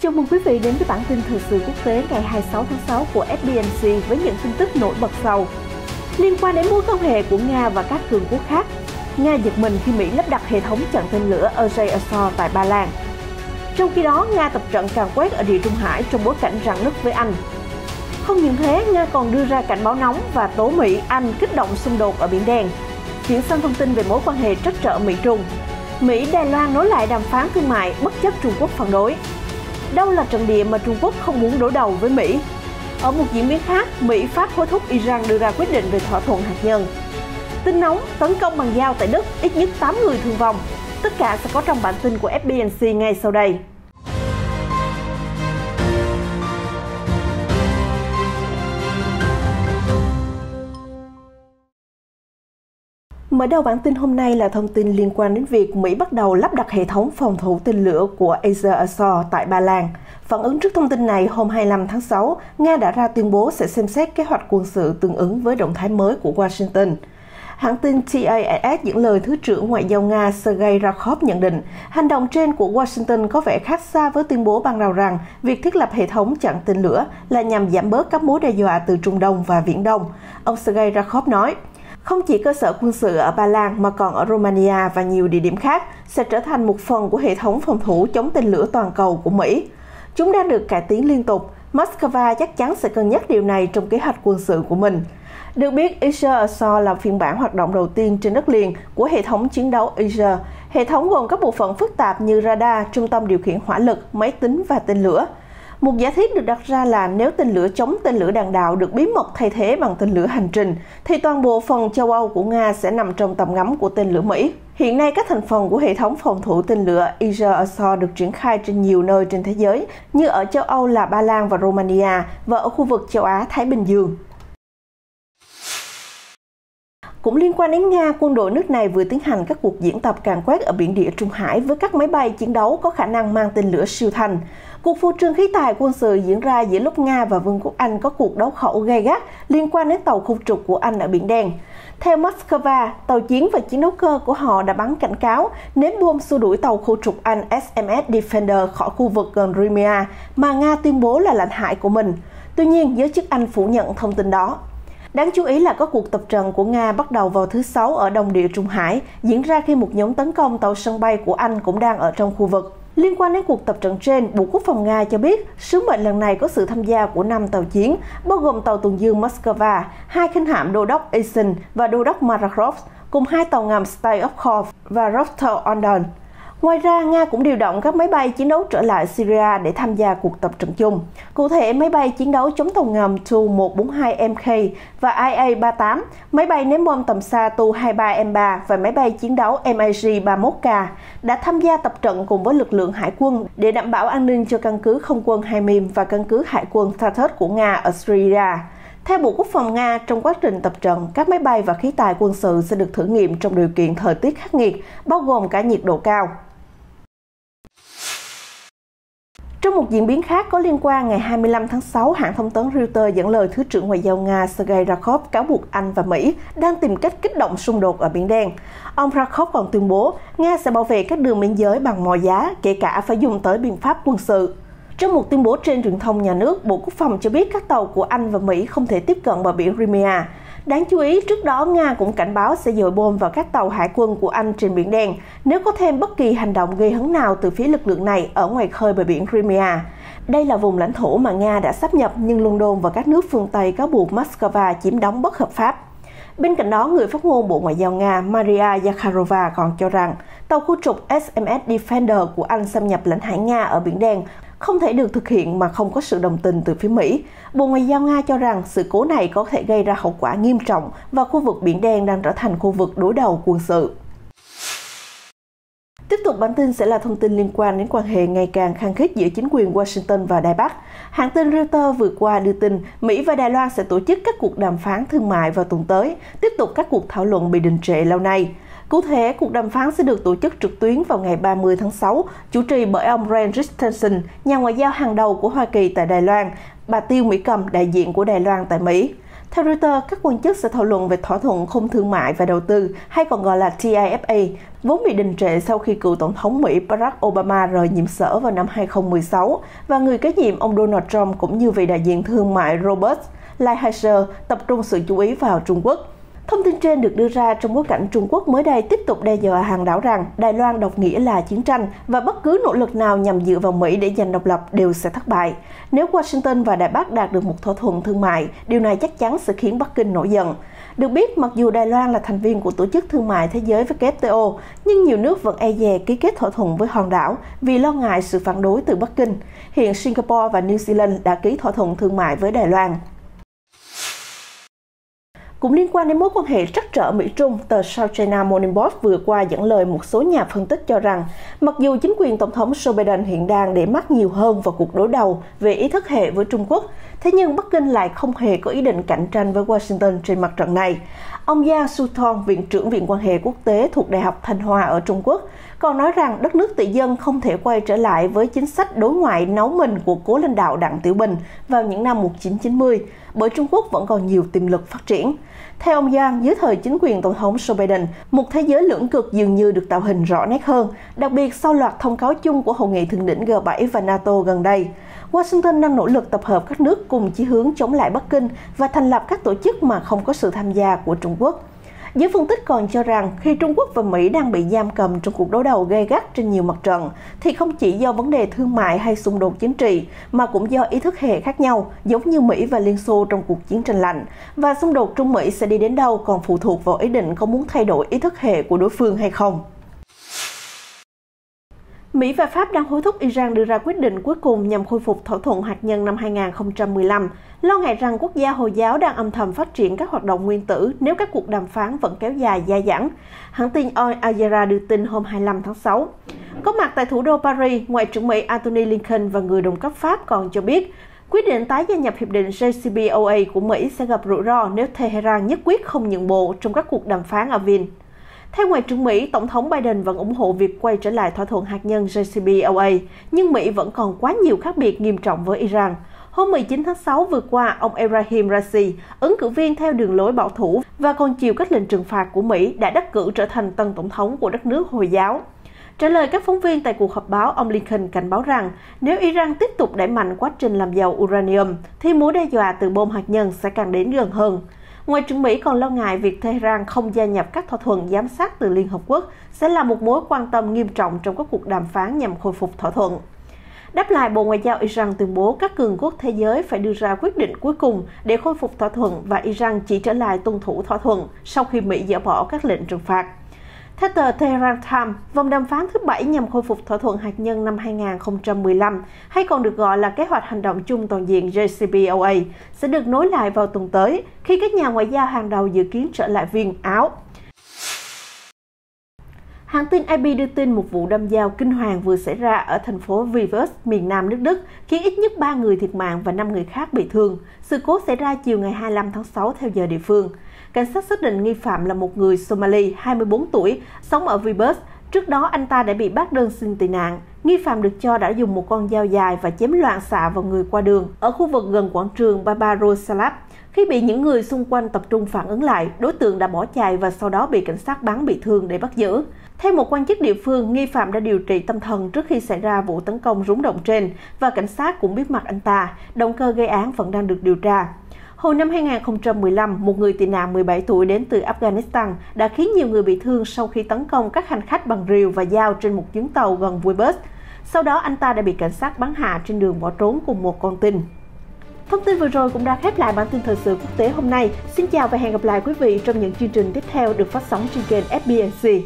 Chào mừng quý vị đến với bản tin thời sự quốc tế ngày 26 tháng 6 của FBNC với những tin tức nổi bật sau. Liên quan đến mối quan hệ của Nga và các cường quốc khác, Nga giật mình khi Mỹ lắp đặt hệ thống chặn tên lửa Azov tại Ba Lan. Trong khi đó, Nga tập trận càn quét ở Địa Trung Hải trong bối cảnh rạn nứt với Anh. Không những thế, Nga còn đưa ra cảnh báo nóng và tố Mỹ, Anh kích động xung đột ở Biển Đen. Chuyển sang thông tin về mối quan hệ trắc trở Mỹ-Trung. Mỹ, Đài Loan nối lại đàm phán thương mại bất chấp Trung Quốc phản đối. Đâu là trận địa mà Trung Quốc không muốn đối đầu với Mỹ? Ở một diễn biến khác, Mỹ, Pháp hối thúc Iran đưa ra quyết định về thỏa thuận hạt nhân. Tin nóng, tấn công bằng dao tại Đức, ít nhất 8 người thương vong. Tất cả sẽ có trong bản tin của FBNC ngay sau đây. Mở đầu bản tin hôm nay là thông tin liên quan đến việc Mỹ bắt đầu lắp đặt hệ thống phòng thủ tên lửa của Azov tại Ba Lan. Phản ứng trước thông tin này, hôm 25 tháng 6, Nga đã ra tuyên bố sẽ xem xét kế hoạch quân sự tương ứng với động thái mới của Washington. Hãng tin TASS dẫn lời Thứ trưởng Ngoại giao Nga Sergei Ryabkov nhận định, hành động trên của Washington có vẻ khác xa với tuyên bố ban đầu rằng việc thiết lập hệ thống chặn tên lửa là nhằm giảm bớt các mối đe dọa từ Trung Đông và Viễn Đông. Ông Sergei Ryabkov nói, không chỉ cơ sở quân sự ở Ba Lan mà còn ở Romania và nhiều địa điểm khác sẽ trở thành một phần của hệ thống phòng thủ chống tên lửa toàn cầu của Mỹ. Chúng đang được cải tiến liên tục. Moscow chắc chắn sẽ cân nhắc điều này trong kế hoạch quân sự của mình. Được biết, Azov là phiên bản hoạt động đầu tiên trên đất liền của hệ thống chiến đấu Azov. Hệ thống gồm các bộ phận phức tạp như radar, trung tâm điều khiển hỏa lực, máy tính và tên lửa. Một giả thiết được đặt ra là nếu tên lửa chống tên lửa đạn đạo được bí mật thay thế bằng tên lửa hành trình, thì toàn bộ phần châu Âu của Nga sẽ nằm trong tầm ngắm của tên lửa Mỹ. Hiện nay, các thành phần của hệ thống phòng thủ tên lửa Azov được triển khai trên nhiều nơi trên thế giới, như ở châu Âu là Ba Lan và Romania, và ở khu vực châu Á-Thái Bình Dương. Cũng liên quan đến Nga, quân đội nước này vừa tiến hành các cuộc diễn tập càn quét ở biển Địa Trung Hải với các máy bay chiến đấu có khả năng mang tên lửa siêu thanh. Cuộc phô trương khí tài quân sự diễn ra giữa lúc Nga và Vương quốc Anh có cuộc đấu khẩu gay gắt liên quan đến tàu khu trục của Anh ở Biển Đen. Theo Moscow, tàu chiến và chiến đấu cơ của họ đã bắn cảnh cáo ném bom xua đuổi tàu khu trục Anh SMS Defender khỏi khu vực gần Crimea mà Nga tuyên bố là lãnh hải của mình. Tuy nhiên, giới chức Anh phủ nhận thông tin đó. Đáng chú ý là có cuộc tập trận của Nga bắt đầu vào thứ Sáu ở Đông Địa Trung Hải, diễn ra khi một nhóm tấn công tàu sân bay của Anh cũng đang ở trong khu vực. Liên quan đến cuộc tập trận trên, Bộ Quốc phòng Nga cho biết sứ mệnh lần này có sự tham gia của 5 tàu chiến, bao gồm tàu tuần dương Moscow, 2 khinh hạm đô đốc Aisin và đô đốc Makarov, cùng 2 tàu ngầm Styovkov và Rostov-on-Don. Ngoài ra, Nga cũng điều động các máy bay chiến đấu trở lại Syria để tham gia cuộc tập trận chung. Cụ thể, máy bay chiến đấu chống tàu ngầm Tu-142MK và IA-38, máy bay ném bom tầm xa Tu-23M3 và máy bay chiến đấu MiG-31K đã tham gia tập trận cùng với lực lượng hải quân để đảm bảo an ninh cho căn cứ không quân Haimim và căn cứ hải quân Tartus của Nga ở Syria. Theo Bộ Quốc phòng Nga, trong quá trình tập trận, các máy bay và khí tài quân sự sẽ được thử nghiệm trong điều kiện thời tiết khắc nghiệt, bao gồm cả nhiệt độ cao. Trong một diễn biến khác có liên quan, ngày 25 tháng 6, hãng thông tấn Reuters dẫn lời Thứ trưởng Ngoại giao Nga Sergei Ryabkov cáo buộc Anh và Mỹ đang tìm cách kích động xung đột ở Biển Đen. Ông Ryabkov còn tuyên bố Nga sẽ bảo vệ các đường biên giới bằng mọi giá, kể cả phải dùng tới biện pháp quân sự. Trong một tuyên bố trên truyền thông nhà nước, Bộ Quốc phòng cho biết các tàu của Anh và Mỹ không thể tiếp cận bờ biển Crimea. Đáng chú ý, trước đó Nga cũng cảnh báo sẽ dội bom vào các tàu hải quân của Anh trên Biển Đen nếu có thêm bất kỳ hành động gây hấn nào từ phía lực lượng này ở ngoài khơi bờ biển Crimea. Đây là vùng lãnh thổ mà Nga đã sáp nhập, nhưng London và các nước phương Tây cáo buộc Moscow chiếm đóng bất hợp pháp. Bên cạnh đó, người phát ngôn Bộ Ngoại giao Nga Maria Zakharova còn cho rằng tàu khu trục SMS Defender của Anh xâm nhập lãnh hải Nga ở Biển Đen không thể được thực hiện mà không có sự đồng tình từ phía Mỹ. Bộ Ngoại giao Nga cho rằng sự cố này có thể gây ra hậu quả nghiêm trọng và khu vực Biển Đen đang trở thành khu vực đối đầu quân sự. Tiếp tục bản tin sẽ là thông tin liên quan đến quan hệ ngày càng khăng khít giữa chính quyền Washington và Đài Bắc. Hãng tin Reuters vừa qua đưa tin Mỹ và Đài Loan sẽ tổ chức các cuộc đàm phán thương mại vào tuần tới, tiếp tục các cuộc thảo luận bị đình trệ lâu nay. Cụ thể, cuộc đàm phán sẽ được tổ chức trực tuyến vào ngày 30 tháng 6, chủ trì bởi ông Rex Tillerson, nhà ngoại giao hàng đầu của Hoa Kỳ tại Đài Loan, bà Tiêu Mỹ Cầm, đại diện của Đài Loan tại Mỹ. Theo Reuters, các quan chức sẽ thảo luận về thỏa thuận khung thương mại và đầu tư, hay còn gọi là TIFA, vốn bị đình trệ sau khi cựu Tổng thống Mỹ Barack Obama rời nhiệm sở vào năm 2016, và người kế nhiệm ông Donald Trump cũng như vị đại diện thương mại Robert Lighthizer tập trung sự chú ý vào Trung Quốc. Thông tin trên được đưa ra trong bối cảnh Trung Quốc mới đây tiếp tục đe dọa hàng đảo rằng Đài Loan độc nghĩa là chiến tranh và bất cứ nỗ lực nào nhằm dựa vào Mỹ để giành độc lập đều sẽ thất bại. Nếu Washington và Đài Bắc đạt được một thỏa thuận thương mại, điều này chắc chắn sẽ khiến Bắc Kinh nổi giận. Được biết, mặc dù Đài Loan là thành viên của Tổ chức Thương mại Thế giới WTO, nhưng nhiều nước vẫn e dè ký kết thỏa thuận với hòn đảo vì lo ngại sự phản đối từ Bắc Kinh. Hiện Singapore và New Zealand đã ký thỏa thuận thương mại với Đài Loan. Cũng liên quan đến mối quan hệ trắc trở Mỹ-Trung, tờ South China Morning Post vừa qua dẫn lời một số nhà phân tích cho rằng, mặc dù chính quyền Tổng thống Joe Biden hiện đang để mắt nhiều hơn vào cuộc đối đầu về ý thức hệ với Trung Quốc, thế nhưng Bắc Kinh lại không hề có ý định cạnh tranh với Washington trên mặt trận này. Ông Yang Sutong, Viện trưởng Viện quan hệ quốc tế thuộc Đại học Thanh Hoa ở Trung Quốc, còn nói rằng đất nước tỷ dân không thể quay trở lại với chính sách đối ngoại náu mình của cố lãnh đạo Đặng Tiểu Bình vào những năm 1990, bởi Trung Quốc vẫn còn nhiều tiềm lực phát triển. Theo ông Yang, dưới thời chính quyền Tổng thống Joe Biden, một thế giới lưỡng cực dường như được tạo hình rõ nét hơn, đặc biệt sau loạt thông cáo chung của Hội nghị thượng đỉnh G7 và NATO gần đây. Washington đang nỗ lực tập hợp các nước cùng chí hướng chống lại Bắc Kinh và thành lập các tổ chức mà không có sự tham gia của Trung Quốc. Giới phân tích còn cho rằng khi Trung Quốc và Mỹ đang bị giam cầm trong cuộc đối đầu gay gắt trên nhiều mặt trận, thì không chỉ do vấn đề thương mại hay xung đột chính trị, mà cũng do ý thức hệ khác nhau, giống như Mỹ và Liên Xô trong cuộc chiến tranh lạnh. Và xung đột Trung Mỹ sẽ đi đến đâu còn phụ thuộc vào ý định có muốn thay đổi ý thức hệ của đối phương hay không. Mỹ và Pháp đang hối thúc Iran đưa ra quyết định cuối cùng nhằm khôi phục thỏa thuận hạt nhân năm 2015, lo ngại rằng quốc gia Hồi giáo đang âm thầm phát triển các hoạt động nguyên tử nếu các cuộc đàm phán vẫn kéo dài dai dẳng. Hãng tin Al Jazeera đưa tin hôm 25 tháng 6. Có mặt tại thủ đô Paris, Ngoại trưởng Mỹ Antony Blinken và người đồng cấp Pháp còn cho biết, quyết định tái gia nhập hiệp định JCPOA của Mỹ sẽ gặp rủi ro nếu Tehran nhất quyết không nhượng bộ trong các cuộc đàm phán ở Viên. Theo Ngoại trưởng Mỹ, Tổng thống Biden vẫn ủng hộ việc quay trở lại thỏa thuận hạt nhân JCPOA, nhưng Mỹ vẫn còn quá nhiều khác biệt nghiêm trọng với Iran. Hôm 19 tháng 6 vừa qua, ông Ebrahim Raisi, ứng cử viên theo đường lối bảo thủ và còn chịu các lệnh trừng phạt của Mỹ, đã đắc cử trở thành tân tổng thống của đất nước Hồi giáo. Trả lời các phóng viên tại cuộc họp báo, ông Blinken cảnh báo rằng nếu Iran tiếp tục đẩy mạnh quá trình làm giàu uranium, thì mối đe dọa từ bom hạt nhân sẽ càng đến gần hơn. Ngoại trưởng Mỹ còn lo ngại việc Tehran không gia nhập các thỏa thuận giám sát từ Liên Hợp Quốc sẽ là một mối quan tâm nghiêm trọng trong các cuộc đàm phán nhằm khôi phục thỏa thuận. Đáp lại, Bộ Ngoại giao Iran tuyên bố các cường quốc thế giới phải đưa ra quyết định cuối cùng để khôi phục thỏa thuận và Iran chỉ trở lại tuân thủ thỏa thuận sau khi Mỹ dỡ bỏ các lệnh trừng phạt. Theo tờ Tehran Times, vòng đàm phán thứ 7 nhằm khôi phục thỏa thuận hạt nhân năm 2015, hay còn được gọi là Kế hoạch hành động chung toàn diện JCPOA, sẽ được nối lại vào tuần tới khi các nhà ngoại giao hàng đầu dự kiến trở lại Viên, Áo. Hãng tin AP đưa tin một vụ đâm dao kinh hoàng vừa xảy ra ở thành phố Vivers, miền Nam nước Đức, khiến ít nhất 3 người thiệt mạng và 5 người khác bị thương. Sự cố xảy ra chiều ngày 25 tháng 6 theo giờ địa phương. Cảnh sát xác định nghi phạm là một người Somali, 24 tuổi, sống ở Vivers. Trước đó, anh ta đã bị bác đơn xin tị nạn. Nghi phạm được cho đã dùng một con dao dài và chém loạn xạ vào người qua đường ở khu vực gần quảng trường Barbarossa. Khi bị những người xung quanh tập trung phản ứng lại, đối tượng đã bỏ chạy và sau đó bị cảnh sát bắn bị thương để bắt giữ. Theo một quan chức địa phương, nghi phạm đã điều trị tâm thần trước khi xảy ra vụ tấn công rúng động trên và cảnh sát cũng biết mặt anh ta. Động cơ gây án vẫn đang được điều tra. Hồi năm 2015, một người tị nạn 17 tuổi đến từ Afghanistan đã khiến nhiều người bị thương sau khi tấn công các hành khách bằng rìu và dao trên một chuyến tàu gần Vivers. Sau đó, anh ta đã bị cảnh sát bắn hạ trên đường bỏ trốn cùng một con tin. Thông tin vừa rồi cũng đã khép lại bản tin thời sự quốc tế hôm nay. Xin chào và hẹn gặp lại quý vị trong những chương trình tiếp theo được phát sóng trên kênh FBNC.